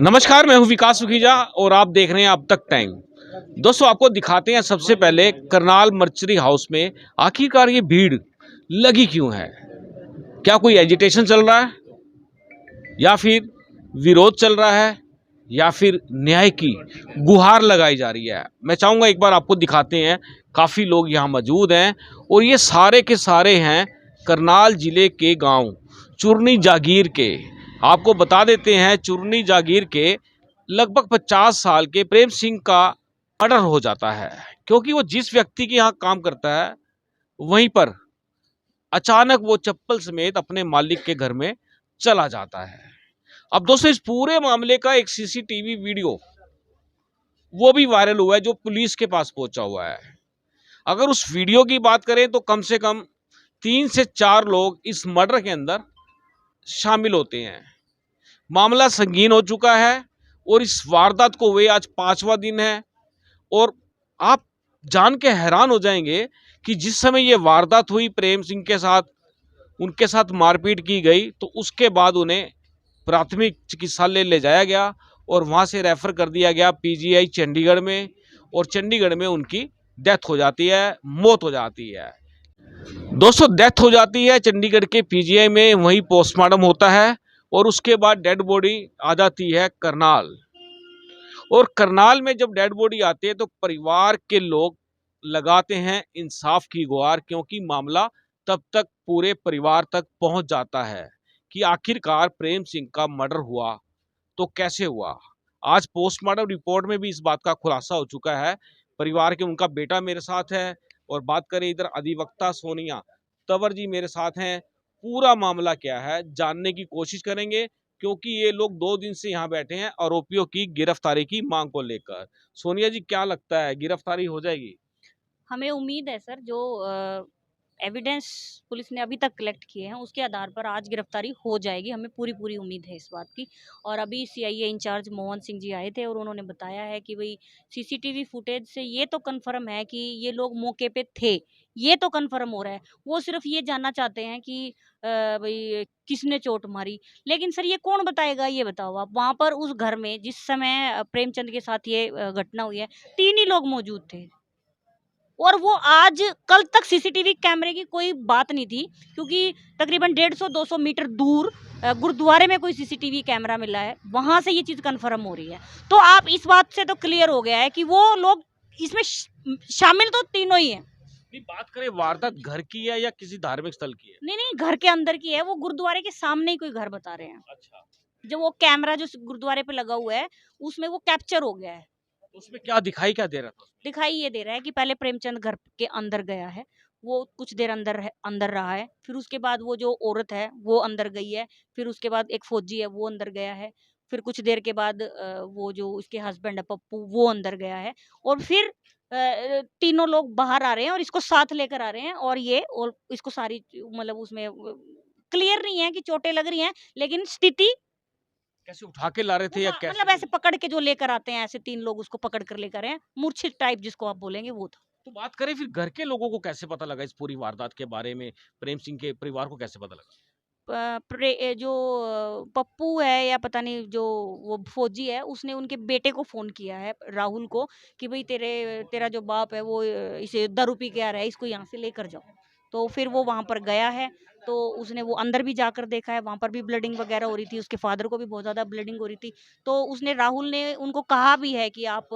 नमस्कार, मैं हूं विकास सुखीजा और आप देख रहे हैं अब तक टाइम। दोस्तों, आपको दिखाते हैं सबसे पहले करनाल मर्चरी हाउस में आखिरकार ये भीड़ लगी क्यों है। क्या कोई एजिटेशन चल रहा है या फिर विरोध चल रहा है या फिर न्याय की गुहार लगाई जा रही है। मैं चाहूँगा एक बार आपको दिखाते हैं। काफ़ी लोग यहाँ मौजूद हैं और ये सारे के सारे हैं करनाल ज़िले के गांव चुरनी जागीर के। आपको बता देते हैं, चुरनी जागीर के लगभग 50 साल के प्रेम सिंह का मर्डर हो जाता है, क्योंकि वो जिस व्यक्ति के यहाँ काम करता है वहीं पर अचानक वो चप्पल समेत अपने मालिक के घर में चला जाता है। अब दोस्तों, इस पूरे मामले का एक सीसीटीवी वीडियो वो भी वायरल हुआ है, जो पुलिस के पास पहुंचा हुआ है। अगर उस वीडियो की बात करें तो कम से कम 3 से 4 लोग इस मर्डर के अंदर शामिल होते हैं। मामला संगीन हो चुका है और इस वारदात को हुए आज 5वां दिन है। और आप जान के हैरान हो जाएंगे कि जिस समय ये वारदात हुई प्रेम सिंह के साथ, उनके साथ मारपीट की गई, तो उसके बाद उन्हें प्राथमिक चिकित्सालय ले जाया गया और वहाँ से रेफर कर दिया गया पीजीआई चंडीगढ़ में, और चंडीगढ़ में उनकी डेथ हो जाती है, मौत हो जाती है। दोस्तों, डेथ हो जाती है चंडीगढ़ के पीजीआई में, वहीं पोस्टमार्टम होता है और उसके बाद डेड बॉडी आ जाती है करनाल। और करनाल में जब डेड बॉडी आती है तो परिवार के लोग लगाते हैं इंसाफ की गुहार, क्योंकि मामला तब तक पूरे परिवार तक पहुंच जाता है कि आखिरकार प्रेम सिंह का मर्डर हुआ तो कैसे हुआ। आज पोस्टमार्टम रिपोर्ट में भी इस बात का खुलासा हो चुका है। परिवार के उनका बेटा मेरे साथ है और बात करें इधर अधिवक्ता सोनिया तंवर जी मेरे साथ हैं। पूरा मामला क्या है जानने की कोशिश करेंगे, क्योंकि ये लोग 2 दिन से यहाँ बैठे हैं आरोपियों की गिरफ्तारी की मांग को लेकर। सोनिया जी, क्या लगता है गिरफ्तारी हो जाएगी? हमें उम्मीद है सर, जो एविडेंस पुलिस ने अभी तक कलेक्ट किए हैं उसके आधार पर आज गिरफ्तारी हो जाएगी। हमें पूरी पूरी उम्मीद है इस बात की। और अभी सीआईए इंचार्ज मोहन सिंह जी आए थे और उन्होंने बताया है कि भाई सीसीटीवी फुटेज से ये तो कंफर्म है कि ये लोग मौके पे थे, ये तो कंफर्म हो रहा है। वो सिर्फ ये जानना चाहते हैं कि भाई किसने चोट मारी। लेकिन सर ये कौन बताएगा, ये बताओ आप। वहाँ पर उस घर में जिस समय प्रेमचंद के साथ ये घटना हुई है, 3 ही लोग मौजूद थे और वो आज कल तक सीसीटीवी कैमरे की कोई बात नहीं थी, क्योंकि तकरीबन 150-200 मीटर दूर गुरुद्वारे में कोई सीसीटीवी कैमरा मिला है, वहां से ये चीज कंफर्म हो रही है। तो आप इस बात से तो क्लियर हो गया है कि वो लोग इसमें शामिल तो तीनों ही हैं। नहीं, बात करें वारदात घर की है या किसी धार्मिक स्थल की है? नहीं नहीं, घर के अंदर की है। वो गुरुद्वारे के सामने ही कोई घर बता रहे हैं। अच्छा, जो वो कैमरा जो गुरुद्वारे पे लगा हुआ है उसमें वो कैप्चर हो गया है। तो उसमें क्या दिखाई क्या दे रहा था? दिखाई ये दे रहा है कि पहले प्रेमचंद घर के अंदर गया है, वो कुछ देर अंदर रहा है, फिर उसके बाद वो जो औरत है वो अंदर गई है, फिर उसके बाद एक फौजी है वो अंदर गया है, फिर कुछ देर के बाद वो जो उसके हस्बैंड है पप्पू वो अंदर गया है, और फिर तीनों लोग बाहर आ रहे हैं और इसको साथ लेकर आ रहे हैं। और ये और इसको सारी मतलब उसमें क्लियर नहीं है कि चोटें लग रही हैं, लेकिन स्थिति कैसे उठा के ला रहे थे या कैसे? मतलब ऐसे पकड़ के जो लेकर आते हैं, ऐसे 3 लोग उसको पकड़ कर लेकर आए हैं, मूर्छित टाइप जिसको आप बोलेंगे वो था। तो बात करें फिर घर के लोगों को कैसे पता लगा इस पूरी वारदात के बारे में? प्रेम सिंह के परिवार को कैसे पता लगा? जो पप्पू है या पता नहीं जो वो फौजी है, उसने उनके बेटे को फ़ोन किया है, राहुल को, कि भई तेरा जो बाप है वो इसे दारू पी के आ रहा है, इसको यहाँ से लेकर जाओ। तो फिर वो वहाँ पर गया है, तो उसने वो अंदर भी जाकर देखा है, वहाँ पर भी ब्लीडिंग वगैरह हो रही थी, उसके फादर को भी बहुत ज़्यादा ब्लीडिंग हो रही थी। तो उसने राहुल ने उनको कहा भी है कि आप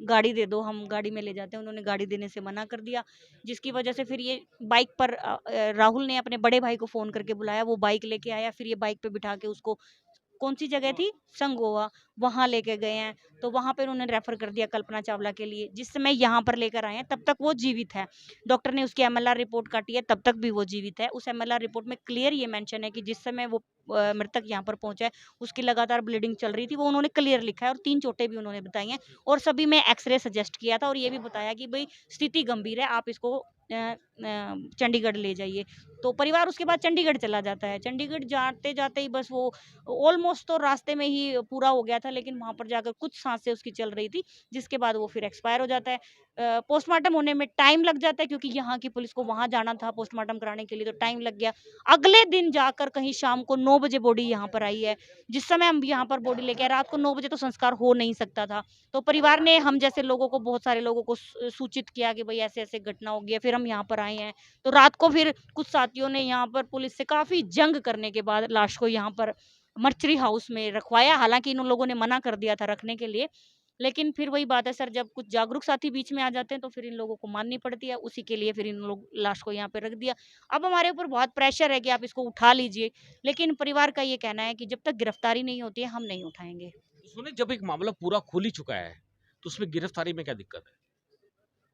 गाड़ी दे दो, हम गाड़ी में ले जाते हैं। उन्होंने गाड़ी देने से मना कर दिया, जिसकी वजह से फिर ये बाइक पर राहुल ने अपने बड़े भाई को फ़ोन करके बुलाया, वो बाइक लेके आया, फिर ये बाइक पे बिठा के उसको कौन सी जगह थी, संगोआ, वहाँ लेके गए हैं। तो वहाँ पे उन्होंने रेफर कर दिया कल्पना चावला के लिए। जिस समय यहाँ पर लेकर आए हैं तब तक वो जीवित है। डॉक्टर ने उसकी एमएलआर रिपोर्ट काटी है, तब तक भी वो जीवित है। उस एमएलआर रिपोर्ट में क्लियर ये मेंशन है कि जिस समय वो मृतक यहाँ पर पहुंचा है उसकी लगातार ब्लीडिंग चल रही थी, वो उन्होंने क्लियर लिखा है, और 3 चोटें भी उन्होंने बताई हैं। और सभी में एक्सरे सजेस्ट किया था और ये भी बताया कि भाई स्थिति गंभीर है, आप इसको चंडीगढ़ ले जाइए। तो परिवार उसके बाद चंडीगढ़ चला जाता है। चंडीगढ़ जाते जाते ही बस वो ऑलमोस्ट तो रास्ते में ही पूरा हो गया था, लेकिन वहाँ पर जाकर कुछ सांसें उसकी चल रही थी, जिसके बाद वो फिर एक्सपायर हो जाता है। पोस्टमार्टम होने में टाइम लग जाता है, क्योंकि यहाँ की पुलिस को वहाँ जाना था पोस्टमार्टम कराने के लिए, तो टाइम लग गया। अगले दिन जाकर कहीं शाम को 9 बजे बॉडी यहाँ पर आई है। जिस समय हम यहाँ पर बॉडी लेके आए, रात को 9 बजे तो संस्कार हो नहीं सकता था। तो परिवार ने हम जैसे लोगों को, बहुत सारे लोगों को सूचित किया कि भाई ऐसे-ऐसे घटना हो गई है, फिर हम यहाँ पर आए हैं। तो रात को फिर कुछ साथियों ने यहाँ पर पुलिस से काफ़ी जंग करने के बाद लाश को यहाँ पर मर्चरी हाउस में रखवाया। हालाँकि इन लोगों ने मना कर दिया था रखने के लिए, लेकिन फिर वही बात है सर, जब कुछ जागरूक साथी बीच में आ जाते हैं तो फिर इन लोगों को माननी पड़ती है। उसी के लिए फिर इन लोग लाश को यहाँ पे रख दिया। अब हमारे ऊपर बहुत प्रेशर है कि आप इसको उठा लीजिए, लेकिन परिवार का ये कहना है कि जब तक गिरफ्तारी नहीं होती है, हम नहीं उठाएँगे। तो सुनिए, जब एक मामला पूरा खुल ही चुका है, तो उसमें गिरफ्तारी में क्या दिक्कत है?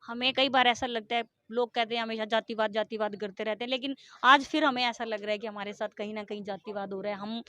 हमें कई बार ऐसा लगता है, लोग कहते हैं हमेशा जातिवाद जातिवाद करते रहते हैं, लेकिन आज फिर हमें ऐसा लग रहा है कि हमारे साथ कहीं ना कहीं जातिवाद हो रहा है। हम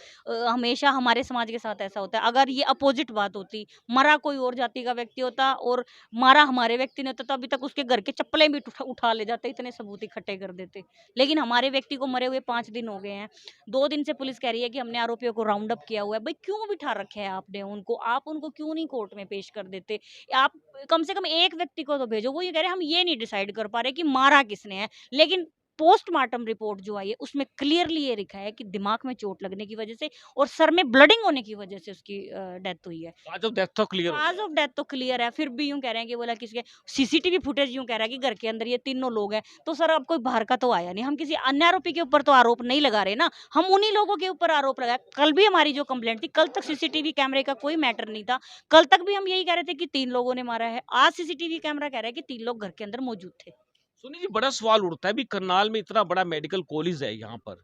हमेशा हमारे समाज के साथ ऐसा होता है। अगर ये अपोजिट बात होती, मरा कोई और जाति का व्यक्ति होता और मारा हमारे व्यक्ति ने होता, तो अभी तक उसके घर के चप्पलें भी उठा ले जाते, इतने सबूत इकट्ठे कर देते। लेकिन हमारे व्यक्ति को मरे हुए 5 दिन हो गए हैं। 2 दिन से पुलिस कह रही है कि हमने आरोपियों को राउंड अप किया हुआ है। भाई क्यों बिठा रखे हैं आपने उनको? आप उनको क्यों नहीं कोर्ट में पेश कर देते? आप कम से कम एक व्यक्ति को तो भेजो। वो ये कह रहे हैं हम ये नहीं डिसाइड कर पा रहे कि मारा किसने है, लेकिन पोस्टमार्टम रिपोर्ट जो आई है उसमें क्लियरली ये लिखा है कि दिमाग में चोट लगने की वजह से और सर में ब्लडिंग होने की वजह से उसकी डेथ हुई है। आज ऑफ डेथ तो क्लियर हो काज गया। ऑफ डेथ तो क्लियर है, फिर भी यूं कह रहे हैं कि बोला किसके सीसीटीवी फुटेज यूं कह रहा है कि घर के अंदर ये तीनों लोग हैं। तो सर अब कोई बाहर का तो आया नहीं, हम किसी अन्य आरोपी के ऊपर तो आरोप नहीं लगा रहे ना, हम उन्हीं लोगों के ऊपर आरोप लगाए। कल भी हमारी जो कंप्लेंट थी, कल तक सीसीटीवी कैमरे का कोई मैटर नहीं था। कल तक भी हम यही कह रहे थे कि 3 लोगों ने मारा है। आज सीसीटीवी कैमरा कह रहा है कि 3 लोग घर के अंदर मौजूद थे। सुनिए जी, बड़ा सवाल उठता है भी, करनाल में इतना बड़ा मेडिकल कॉलेज है यहाँ पर,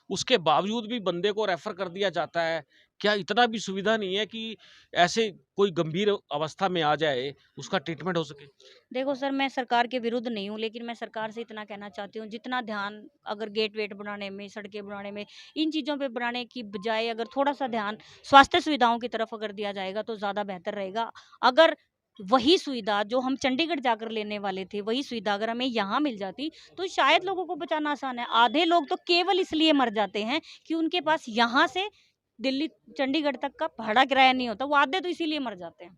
उसके बावजूद भी बंदे को रेफर कर दिया जाता है। क्या इतना भी सुविधा नहीं है कि ऐसे कोई गंभीर अवस्था में आ जाए, उसका ट्रीटमेंट हो सके? देखो सर, मैं सरकार के विरुद्ध नहीं हूँ, लेकिन मैं सरकार से इतना कहना चाहती हूँ, जितना ध्यान अगर गेट वेट बनाने में, सड़कें बनाने में, इन चीज़ों पे बनाने की बजाय अगर थोड़ा सा ध्यान स्वास्थ्य सुविधाओं की तरफ अगर दिया जाएगा तो ज़्यादा बेहतर रहेगा। अगर वही सुविधा जो हम चंडीगढ़ जाकर लेने वाले थे, वही सुविधा अगर हमें यहाँ मिल जाती तो शायद लोगों को बचाना आसान है। आधे लोग तो केवल इसलिए मर जाते हैं कि उनके पास यहाँ से दिल्ली चंडीगढ़ तक का भाड़ा किराया नहीं होता, वो आधे तो इसीलिए मर जाते हैं।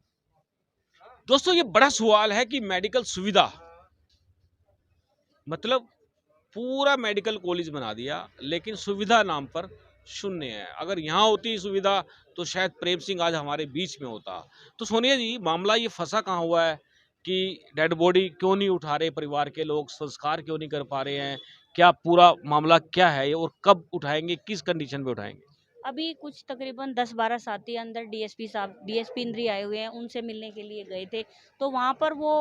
दोस्तों, ये बड़ा सवाल है कि मेडिकल सुविधा, मतलब पूरा मेडिकल कॉलेज बना दिया, लेकिन सुविधा नाम पर शून्य है। अगर यहाँ होती सुविधा तो शायद प्रेम सिंह आज हमारे बीच में होता। तो सोनिया जी, मामला ये फंसा कहाँ हुआ है कि डेड बॉडी क्यों नहीं उठा रहे परिवार के लोग, संस्कार क्यों नहीं कर पा रहे हैं? क्या पूरा मामला क्या है और कब उठाएंगे, किस कंडीशन में उठाएंगे? अभी कुछ तकरीबन 10-12 साथी अंदर डीएसपी साहब, डीएसपी इंद्री आए हुए हैं, उनसे मिलने के लिए गए थे। तो वहाँ पर वो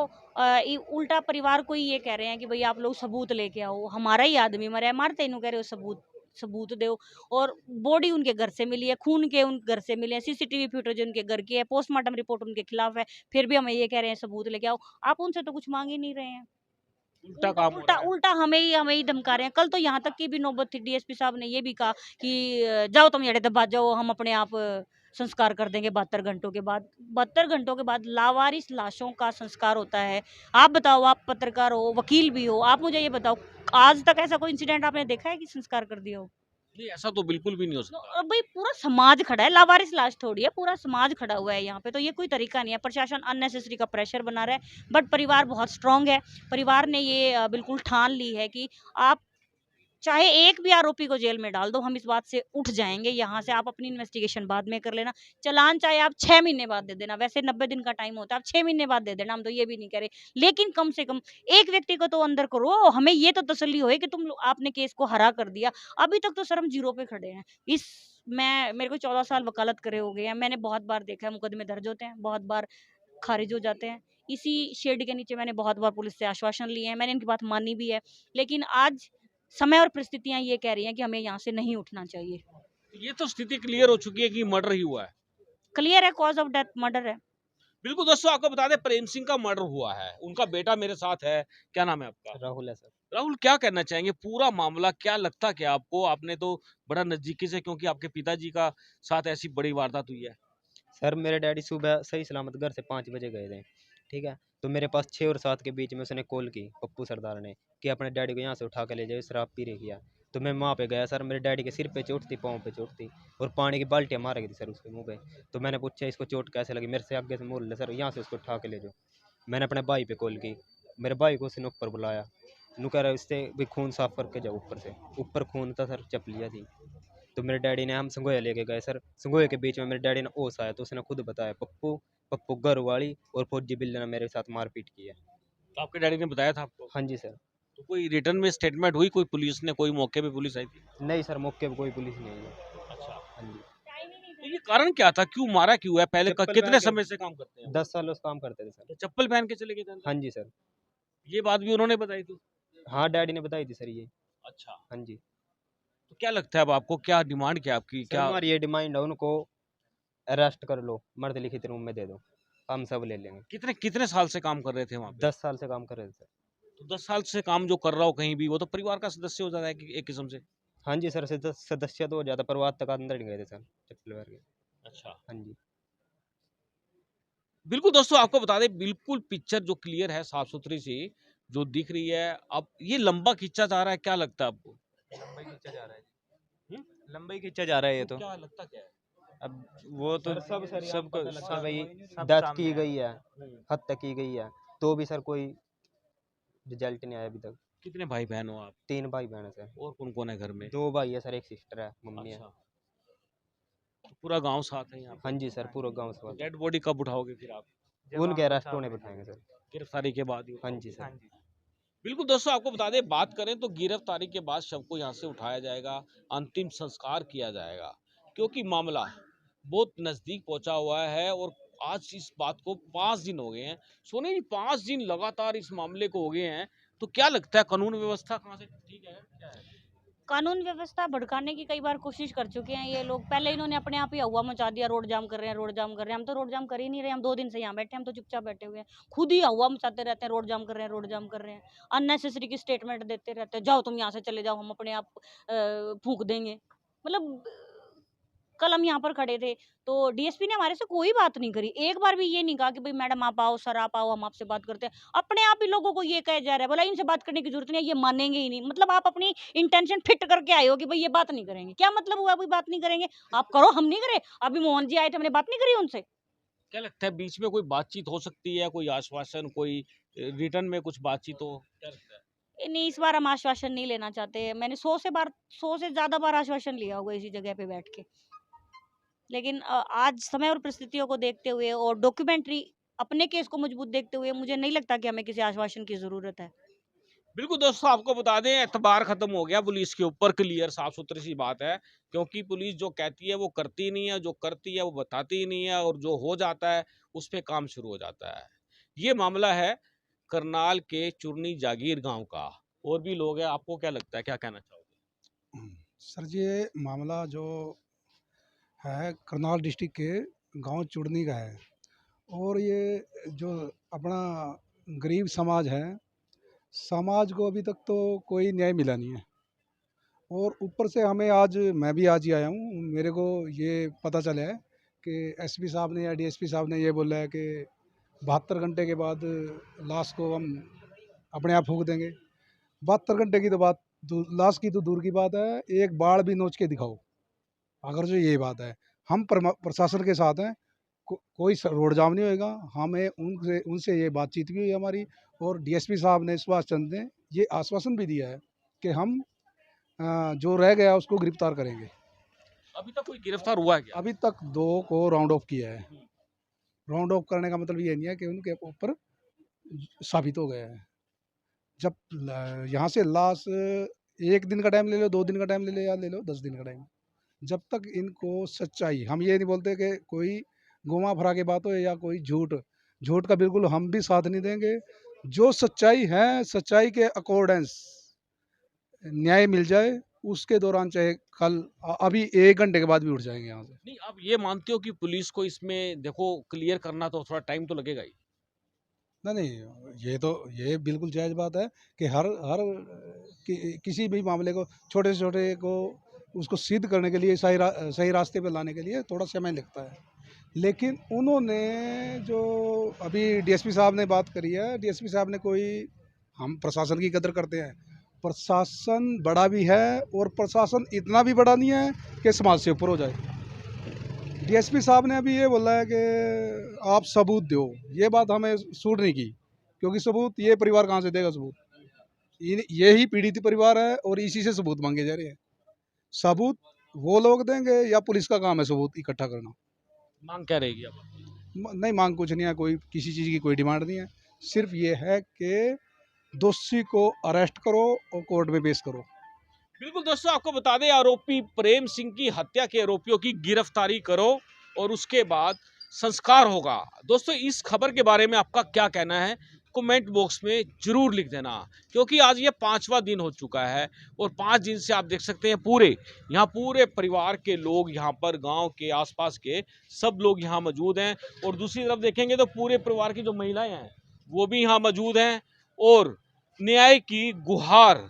उल्टा परिवार को ही ये कह रहे हैं कि भाई आप लोग सबूत लेके आओ, हमारा ही आदमी मरा है, मारते इन्हों कह रहे हो सबूत सबूत दो। और बॉडी उनके घर से मिली है, खून के उन घर से मिले हैं, सीसीटीवी फुटेज उनके घर की है, पोस्टमार्टम रिपोर्ट उनके खिलाफ है, फिर भी हमें ये कह रहे हैं सबूत लेके आओ। आप उनसे तो कुछ मांग ही नहीं रहे हैं। उल्टा उल्टा काम हो उल्टा रहा है। उल्टा हमें ही धमका रहे हैं। कल तो यहाँ तक की भी नौबत थी, डीएसपी साहब ने ये भी कहा कि जाओ तुम येड़े दबा जाओ, हम अपने आप संस्कार कर देंगे 72 घंटों के बाद। 72 घंटों के बाद लावारिस लाशों का संस्कार होता है। आप बताओ, आप पत्रकार हो, वकील भी हो, आप मुझे ये बताओ, आज तक ऐसा कोई इंसिडेंट आपने देखा है कि संस्कार कर दिया हो? नहीं, ऐसा तो बिल्कुल भी नहीं हो तो सकता। अब भाई पूरा समाज खड़ा है, लावारिस लाश थोड़ी है, पूरा समाज खड़ा हुआ है यहाँ पे। तो ये कोई तरीका नहीं है। प्रशासन अननेसेसरी का प्रेशर बना रहा है, बट परिवार बहुत स्ट्रांग है। परिवार ने ये बिल्कुल ठान ली है कि आप चाहे एक भी आरोपी को जेल में डाल दो, हम इस बात से उठ जाएंगे यहाँ से। आप अपनी इन्वेस्टिगेशन बाद में कर लेना, चालान चाहे आप 6 महीने बाद दे देना, वैसे 90 दिन का टाइम होता है, आप 6 महीने बाद दे देना, हम तो ये भी नहीं कह रहे, लेकिन कम से कम एक व्यक्ति को तो अंदर करो, हमें ये तो तसल्ली होए कि आपने केस को हरा कर दिया। अभी तक तो सर हम जीरो पे खड़े हैं। इस मैं मेरे को 14 साल वकालत करे हो गए हैं, मैंने बहुत बार देखा है मुकदमे दर्ज होते हैं, बहुत बार खारिज हो जाते हैं। इसी शेड के नीचे मैंने बहुत बार पुलिस से आश्वासन लिए हैं, मैंने इनकी बात मानी भी है, लेकिन आज समय और परिस्थितियां ये कह रही हैं कि हमें यहाँ से नहीं उठना चाहिए। ये तो स्थिति क्लियर हो चुकी है कि मर्डर ही हुआ है। क्लियर है, कॉज ऑफ डेथ मर्डर है। बिल्कुल दोस्तों, आपको बता दें, प्रेम सिंह का मर्डर हुआ है, उनका बेटा मेरे साथ है। क्या नाम है आपका? राहुल है सर। राहुल, क्या कहना चाहेंगे, पूरा मामला क्या लगता क्या आपको? आपने तो बड़ा नजदीकी से, क्योंकि आपके पिताजी का साथ ऐसी बड़ी वारदात हुई है। सर मेरे डैडी सुबह सही सलामत घर से 5 बजे गए थे, ठीक है। तो मेरे पास 6 और 7 के बीच में उसने कॉल की, पप्पू सरदार ने, कि अपने डैडी को यहाँ से उठा के ले जाओ, शराब पी रही किया। तो मैं वहाँ पे गया सर, मेरे डैडी के सिर पे चोट थी, पाँव पे चोट थी, और पानी की बाल्टियाँ मार गई थी सर उसके मुंह पे। तो मैंने पूछा इसको चोट कैसे लगी, मेरे से आगे से मोड़ ले सर, यहाँ से उसको उठा के ले जाओ। मैंने अपने भाई पे कॉल की, मेरे भाई को उसने ऊपर बुलाया, नू कह रहा इससे भी खून साफ करके जाओ ऊपर से। ऊपर खून था सर, चपलिया थी। तो मेरे डैडी ने हम संगोया लेके गए सर। संगोया के बीच में मेरे डैडी ने होश आया तो उसने खुद बताया पप्पू पप्पू घरवाली और फौजी बिल्ले ने मेरे साथ मारपीट की है। तो आपके डैडी ने बताया था आपको? हाँ जी सर। तो कोई रिटर्न में स्टेटमेंट हुई, कोई पुलिस ने, कोई मौके पे पुलिस आई थी? नहीं सर, मौके पे कोई पुलिस नहीं आई है। अच्छा, हाँ जी। तो ये कारण क्या था, क्यों मारा क्यों है? पहले चप्पल कितने पहन के समय से काम करते हैं? 10 साल उस काम करते थे सर। तो चप्पल पहन के चले गए थे अंदर? हाँ जी सर। ये बात भी उन्होंने बताई थी? हाँ, डैडी ने बताई थी सर ये। अच्छा, हाँ जी। तो क्या लगता है अब आपको, क्या डिमांड क्या आपकी, सर क्या? हमारी ये डिमांड है, उनको अरेस्ट कर लो, मर्द लिखित रूम में दे दो, हम सब ले लेंगे। कितने कितने साल से काम कर रहे थे वहाँ पे? 10 साल से काम कर रहे थे सर। तो 10 साल से काम जो कर रहा हो कहीं भी, वो तो परिवार का सदस्य हो जाता है एक किस्म से। हाँ जी सर, सदस्य तो हो जाता, पर वो आज तक अंदर नहीं गए थे सर, चप्पल पहन के। अच्छा, हाँ जी। बिल्कुल दोस्तों, आपको बता दें, बिल्कुल पिक्चर जो क्लियर है, साफ सुथरी सी जो दिख रही है। अब ये लंबा खींचा जा रहा है, क्या लगता है आपको? लंबाई खींचा जा रहा है। हम्म? लंबाई खींचा जा रहा है ये तो। क्या लगता क्या है? अब वो तो सबको सर भाई सब डेथ सामने की है। गई है, हत्या की गई है, तो भी सर कोई रिजल्ट नहीं आया अभी तक। कितने भाई बहन हो आप? 3 भाई बहन है सर। और कौन कौन है घर में? 2 भाई है सर, एक सिस्टर है, मम्मी है। अच्छा, तो पूरा गांव साथ है यहाँ पे? हाँ जी सर, पूरा गांव से। डेड बॉडी कब उठाओगे फिर आप? जब उनके आपको अरेस्ट सामने होने बिठाएंगे सर। गिरफ्तारी के बाद ही हाँ उठाओगे? जी हाँ सर। जी। बिल्कुल दोस्तों, आपको बता दें, बात करें तो गिरफ्तारी के बाद शव को यहाँ से उठाया जाएगा, अंतिम संस्कार किया जाएगा, क्योंकि मामला बहुत नजदीक पहुंचा हुआ है। और आज इस बात को 5 दिन हो गए हैं। सोने जी, 5 दिन लगातार इस मामले को हो गए हैं, तो क्या लगता है कानून व्यवस्था कहाँ से ठीक है, क्या है? कानून व्यवस्था भड़काने की कई बार कोशिश कर चुके हैं ये लोग। पहले इन्होंने अपने आप ही हवा मचा दिया, रोड जाम कर रहे हैं, रोड जाम कर रहे हैं। हम तो रोड जाम कर ही नहीं रहे, हम 2 दिन से यहाँ बैठे हैं, हम तो चुपचाप बैठे हुए हैं। खुद ही हवा मचाते रहते हैं, रोड जाम कर रहे हैं, रोड जाम कर रहे हैं। अननेसेसरी की स्टेटमेंट देते रहते हैं, जाओ तुम यहाँ से चले जाओ, हम अपने आप फूंक देंगे। मतलब कल हम यहाँ पर खड़े थे तो डीएसपी ने हमारे से कोई बात नहीं करी, एक बार भी ये नहीं कहा कि भाई मैडम आप आओ, सर आप आओ, हम आपसे बात करते हैं। अपने आप ही लोगों को ये कहा जा रहा है, बोला इनसे बात करने की जरूरत नहीं है, ये मानेंगे ही नहीं। मतलब आप अपनी इंटेंशन फिट करके आए हो कि भाई ये बात नहीं करेंगे, क्या मतलब हुआ भाई बात नहीं करेंगे? आप करो, हम नहीं करे। अभी मोहन जी आए थे, हमने बात नहीं करी उनसे। क्या लगता है बीच में कोई बातचीत हो सकती है, कोई आश्वासन, कोई रिटर्न में कुछ बातचीत हो, क्या लगता है? नहीं, इस बार हम आश्वासन नहीं लेना चाहते। मैंने 100 से ज्यादा बार आश्वासन लिया होगा इसी जगह पे बैठ के, लेकिन आज समय और परिस्थितियों को देखते हुए और डॉक्यूमेंट्री अपने केस को मजबूत देखते हुए मुझे नहीं लगता कि हमें किसी आश्वासन की जरूरत है। बिल्कुल दोस्तों, आपको बता दें, एतबार खत्म हो गया पुलिस के ऊपर, क्लियर साफ सुथरी सी बात है। क्योंकि पुलिस जो कहती है वो करती नहीं है, जो करती है वो बताती ही नहीं है, और जो हो जाता है उस पे काम शुरू हो जाता है। ये मामला है करनाल के चुरनी जागीर गांव का। और भी लोग हैं, आपको क्या लगता है, क्या कहना चाहोगे? सर ये मामला जो है करनाल डिस्ट्रिक्ट के गांव चुड़नी का है। और ये जो अपना गरीब समाज है, समाज को अभी तक तो कोई न्याय मिला नहीं है। और ऊपर से हमें आज, मैं भी आज ही आया हूँ, मेरे को ये पता चला है कि एसपी साहब ने या डीएसपी साहब ने ये बोला है कि 72 घंटे के बाद लाश को हम अपने आप फूंक देंगे। 72 घंटे की तो बात, लाश की तो दूर की बात है, एक बाढ़ भी नोच के दिखाओ अगर जो ये बात है। हम प्रशासन के साथ हैं, कोई रोड जाम नहीं होएगा। हमें उनसे उनसे ये बातचीत भी हुई हमारी, और डीएसपी साहब ने, सुभाष चंद्र ने ये आश्वासन भी दिया है कि हम जो रह गया उसको गिरफ्तार करेंगे। अभी तक कोई गिरफ्तार हुआ है क्या? अभी तक 2 को राउंड ऑफ किया है। राउंड ऑफ करने का मतलब ये नहीं है कि उनके ऊपर साबित हो गया है। जब यहाँ से लाश 1 दिन का टाइम ले लो, 2 दिन का टाइम ले लो, या ले लो 10 दिन का टाइम, जब तक इनको सच्चाई, हम ये नहीं बोलते कि कोई घुमा फरा के बात हो या कोई झूठ, झूठ का बिल्कुल हम भी साथ नहीं देंगे। जो सच्चाई है, सच्चाई के अकॉर्डेंस न्याय मिल जाए, उसके दौरान चाहे कल अभी 1 घंटे के बाद भी उठ जाएंगे यहाँ से। नहीं, आप ये मानते हो कि पुलिस को इसमें देखो क्लियर करना तो थोड़ा टाइम तो लगेगा ही? नहीं, ये बिल्कुल जायज़ बात है कि हर हर किसी भी मामले को, छोटे से छोटे को, उसको सिद्ध करने के लिए, सही रास्ते पे लाने के लिए थोड़ा समय लगता है। लेकिन उन्होंने जो अभी डीएसपी साहब ने बात करी है, डीएसपी साहब ने कोई, हम प्रशासन की कदर करते हैं, प्रशासन बड़ा भी है और प्रशासन इतना भी बड़ा नहीं है कि समाज से ऊपर हो जाए। डीएसपी साहब ने अभी ये बोला है कि आप सबूत दो, ये बात हमें सूट नहीं की, क्योंकि सबूत ये परिवार कहाँ से देगा सबूत? ये ही पीड़ित परिवार है और इसी से सबूत मांगे जा रहे हैं। सबूत वो लोग देंगे या पुलिस का काम है सबूत इकट्ठा करना। मांग क्या रहेगी अब? नहीं, मांग कुछ नहीं है, कोई किसी चीज़ की कोई डिमांड नहीं है। सिर्फ ये है कि दोषी को अरेस्ट करो और कोर्ट में पेश करो। बिल्कुल दोस्तों, आपको बता दें आरोपी प्रेम सिंह की हत्या के आरोपियों की गिरफ्तारी करो और उसके बाद संस्कार होगा। दोस्तों, इस खबर के बारे में आपका क्या कहना है कमेंट बॉक्स में जरूर लिख देना, क्योंकि आज ये 5वां दिन हो चुका है और 5 दिन से आप देख सकते हैं पूरे परिवार के लोग यहाँ पर, गांव के आसपास के सब लोग यहाँ मौजूद हैं। और दूसरी तरफ देखेंगे तो पूरे परिवार की जो महिलाएं हैं वो भी यहाँ मौजूद हैं और न्याय की गुहार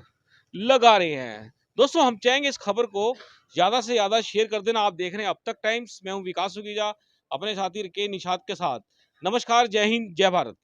लगा रहे हैं। दोस्तों, हम चाहेंगे इस खबर को ज़्यादा से ज़्यादा शेयर कर देना। आप देख रहे हैं अब तक टाइम्स, मैं हूं विकास सुखीजा अपने साथी के निशात के साथ। नमस्कार, जय हिंद, जय भारत।